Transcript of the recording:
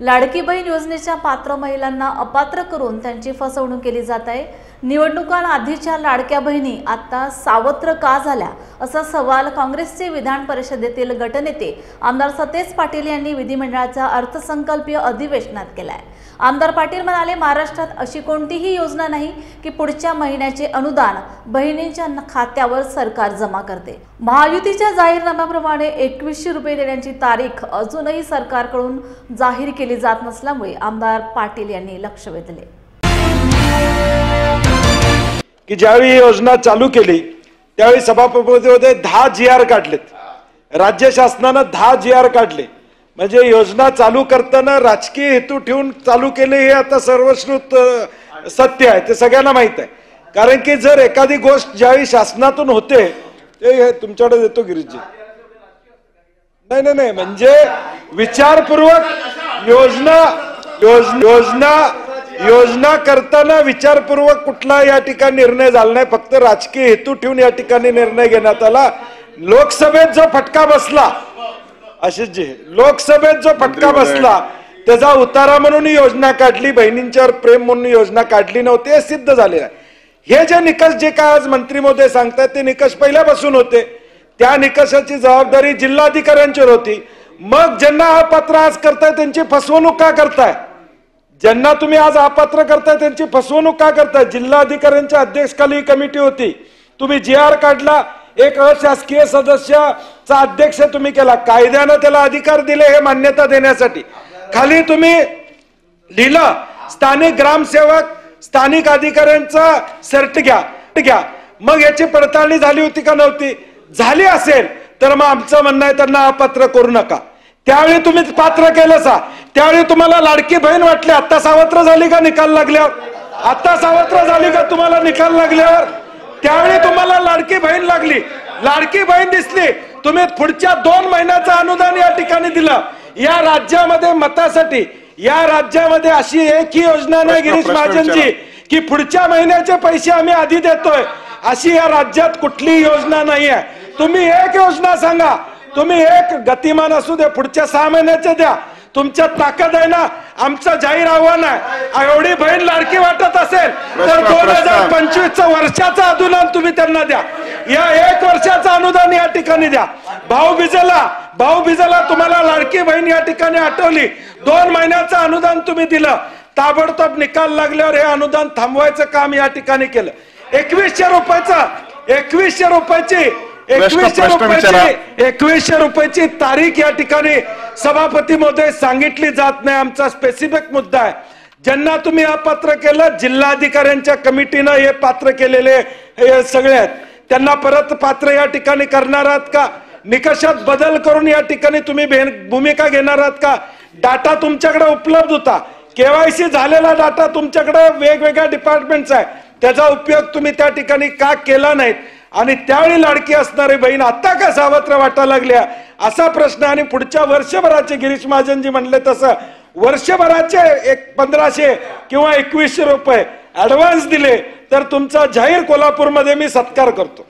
लाडकी बहीण योजनेच्या पात्र महिलांना अपात्र करून त्यांची फसवणूक केली जात आहे। निवडणुकांआधीच्या लाडक्या बहिणी आता सावत्र का झाल्या असा सवाल काँग्रेसचे विधान परिषदेतील गटनेते आमदार सतेज पाटील यांनी विधिमंडळाच्या अर्थसंकल्पीय अधिवेशनात केला आहे। आमदार पाटील म्हणाले, महाराष्ट्रात अशी कोणतीही योजना नाही की पुढच्या महिन्याचे अनुदान बहिणींच्या खात्यावर सरकार जमा करते। महायुतीच्या जाहीरनाम्याप्रमाणे 2100 रुपये देण्याची तारीख अजूनही सरकारकडून जाहीर केली जात नसल्यामुळे आमदार पाटील यांनी लक्ष वेधले की ज्यावेळी योजना चालू केली त्यावेळी सभापतीमध्ये 10 GR काढलेत। राज्य शासनाने 10 GR काढले, म्हणजे योजना चालू करताना राजकीय हेतू ठेवून चालू केले हे आता सर्वश्रुत सत्य आहे, ते सगळ्यांना माहित आहे। कारण की जर एखादी गोष्ट ज्यावेळी शासनातून होते ते तुमच्याकडे देतो गिरीजी, नाही म्हणजे विचारपूर्वक योजना करताना विचारपूर्वक कुठला या ठिकाणी निर्णय झाला नाही, फक्त राजकीय हेतू ठेवून या ठिकाणी निर्णय घेण्यात आला। लोकसभेत जो फटका बसला, अशीच जे लोकसभेत जो फटका बसला त्याचा उतारा म्हणून योजना काढली, बहिणींच्यावर प्रेम म्हणून योजना काढली नव्हती, हे सिद्ध झालेलं आहे। हे जे निकष जे काय आज मंत्री महोदय सांगतात ते निकष पहिल्यापासून होते, त्या निकषाची जबाबदारी जिल्हाधिकाऱ्यांच्यावर होती। मग ज्यांना अपात्र आज करताय त्यांची फसवणूक का करताय? ज्यांना तुम्ही आज अपात्र करताय त्यांची फसवणूक का करताय? जिल्हाधिकाऱ्यांच्या अध्यक्षखाली कमिटी होती, तुम्ही GR काढला, एक अशासकीय सदस्याचा अध्यक्ष तुम्ही केला, कायद्याने त्याला अधिकार दिले हे मान्यता देण्यासाठी। खाली तुम्ही लिहिलं स्थानिक ग्रामसेवक स्थानिक अधिकाऱ्यांचा सर्ट घ्या। मग याची पडताळणी झाली होती का नव्हती? झाली असेल तर मग आमचं म्हणणं आहे त्यांना अपात्र करू नका। त्यावेळी तुम्ही पात्र केलं सा, त्यावेळी तुम्हाला लाडकी बहीण वाटली, आता सावत्र झाली का निकाल लागल्यावर? आता सावत्र झाली का तुम्हाला निकाल लागल्यावर? त्यावेळी तुम्हाला लाडकी बहीण लागली, लाडकी बहीण दिसली, तुम्ही पुढच्या 2 महिन्याचं अनुदान या ठिकाणी दिलं। या राज्यामध्ये मतासाठी या राज्यामध्ये अशी एकही योजना नाही गिरीश महाजनजी की पुढच्या महिन्याचे पैसे आम्ही आधी देतोय, अशी या राज्यात कुठली योजना नाही आहे। तुम्ही एक योजना सांगा, तुम्ही एक गतिमान असू दे, पुढच्या 6 महिन्याचे द्या, तुमच्या ताकद आहे ना। आमचं जाहीर आव्हान आहे, एवढी बहीण लाडकी वाटत असेल तर 2025 वर्षाचं अनुदान तुम्ही त्यांना द्या, या 1 वर्षाचं अनुदान या ठिकाणी द्या। भाऊबीजेला तुम्हाला लाडकी बहीण या ठिकाणी आठवली, 2 महिन्याचं अनुदान तुम्ही दिलं, ताबडतोब निकाल लागल्यावर हे अनुदान थांबवायचं काम या ठिकाणी केलं। 2100 रुपयाची तारीख या ठिकाणी सभापती महोदय सांगितली जात नाही। आमचा स्पेसिफिक मुद्दा आहे, ज्यांना तुम्ही अपात्र केलं जिल्हाधिकाऱ्यांच्या कमिटीनं हे पात्र केलेले हे सगळे आहेत, त्यांना परत पात्र या ठिकाणी करणार आहात का? निकषात बदल करून या ठिकाणी तुम्ही भूमिका घेणार आहात का? डाटा तुमच्याकडे उपलब्ध होता, KYC झालेला डाटा तुमच्याकडे वेगवेगळ्या डिपार्टमेंट्स आहे, त्याचा उपयोग तुम्ही त्या ठिकाणी का केला नाहीत? आणि त्यावेळी लाडकी असणारी बहीण आता का सावत्र वाटायला लागल्या असा प्रश्न। आणि पुढच्या वर्षभराचे गिरीश महाजनजी म्हणले तसं वर्षभराचे 1500 किंवा 2100 रुपये ऍडव्हान्स दिले तर तुमचा जाहीर कोल्हापूरमध्ये मी सत्कार करतो।